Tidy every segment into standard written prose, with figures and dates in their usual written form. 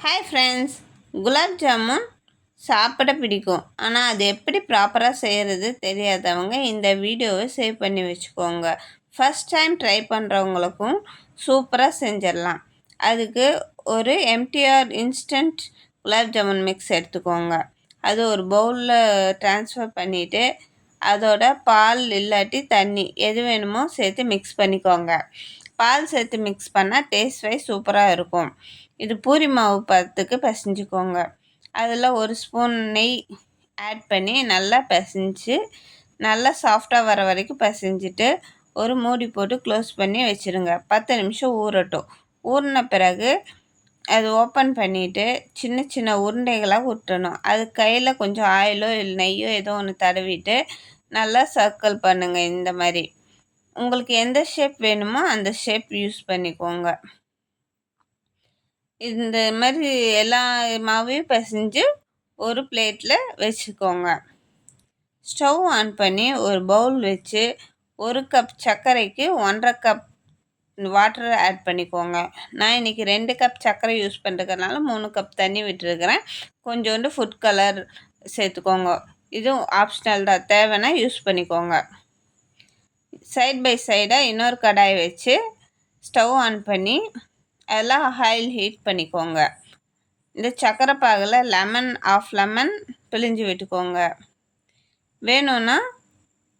Hi friends, gulab jamun சாப்பிட பிடிக்கும். ஆனால் அது எப்படி ப்ராப்பராக செய்கிறது தெரியாதவங்க இந்த வீடியோவை சேவ் பண்ணி வச்சுக்கோங்க. ஃபஸ்ட் டைம் ட்ரை பண்ணுறவங்களுக்கும் சூப்பராக செஞ்சிடலாம். அதுக்கு ஒரு MTR instant gulab jamun mix எடுத்துக்கோங்க. அது ஒரு பவுலில் ட்ரான்ஸ்ஃபர் பண்ணிவிட்டு அதோட பால் இல்லாட்டி தண்ணி எது வேணுமோ சேர்த்து மிக்ஸ் பண்ணிக்கோங்க. பால் சேர்த்து மிக்ஸ் பண்ணால் டேஸ்ட் வைஸ் சூப்பராக இருக்கும். இது பூரி மாவு பதத்துக்கு பிசைஞ்சுக்கோங்க. அதில் ஒரு ஸ்பூன் நெய் ஆட் பண்ணி நல்லா பிசைஞ்சு நல்லா சாஃப்டாக வர வரைக்கும் பிசைஞ்சிட்டு ஒரு மூடி போட்டு க்ளோஸ் பண்ணி வச்சுருங்க. 10 நிமிஷம் ஊறட்டும். ஊறின பிறகு அது ஓப்பன் பண்ணிவிட்டு சின்ன சின்ன உருண்டைகளாக விட்டுறணும். அது கையில் கொஞ்சம் ஆயிலோ இல்லை நெய்யோ ஏதோ ஒன்று தடவிட்டு நல்லா சர்க்கிள் பண்ணுங்கள். இந்த மாதிரி உங்களுக்கு எந்த ஷேப் வேணுமோ அந்த ஷேப் யூஸ் பண்ணிக்கோங்க. இந்த மாதிரி எல்லா மாவையும் பிசைஞ்சு ஒரு பிளேட்டில் வச்சுக்கோங்க. ஸ்டவ் ஆன் பண்ணி ஒரு பவுல் வச்சு 1 கப் சர்க்கரைக்கு 1.5 கப் வாட்டர் ஆட் பண்ணிக்கோங்க. நான் இன்றைக்கி 2 கப் சர்க்கரை யூஸ் பண்ணுறதுனால 3 கப் தண்ணி விட்டுருக்கிறேன். கொஞ்சோண்டு ஃபுட் கலர் சேர்த்துக்கோங்க. இதுவும் ஆப்ஷனல் தான், தேவைன்னா யூஸ் பண்ணிக்கோங்க. சைட் பை சைடாக இன்னொரு கடாய் வச்சு ஸ்டவ் ஆன் பண்ணி அதெல்லாம் ஆயில் ஹீட் பண்ணிக்கோங்க. இந்த சர்க்கரை பாகில் ஆஃப் லெமன் பிழிஞ்சு விட்டுக்கோங்க. வேணும்னா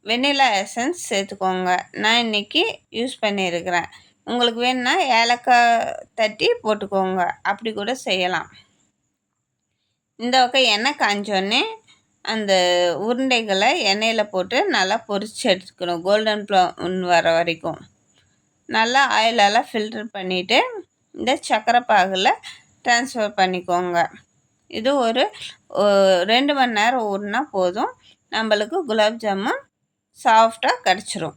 வெண்ணிலா எசன்ஸ் சேர்த்துக்கோங்க. நான் இன்றைக்கி யூஸ் பண்ணியிருக்கிறேன். உங்களுக்கு வேணும்னா ஏலக்காய் தட்டி போட்டுக்கோங்க, அப்படி கூட செய்யலாம். இந்த பக்கம் எண்ணெய் காஞ்சோடனே அந்த உருண்டைகளை எண்ணெயில் போட்டு நல்லா பொரிச்சு எடுத்துக்கணும். கோல்டன் ப்ரௌன் வர வரைக்கும் நல்லா ஆயிலெல்லாம் ஃபில்டர் பண்ணிவிட்டு இந்த சர்க்கரை பாகில் ட்ரான்ஸ்ஃபர் பண்ணிக்கோங்க. இது ஒரு 2 மணி நேரம் ஊறினா போதும், நம்மளுக்கு குலாப் ஜாமுன் சாஃப்டாக கிடச்சிரும்.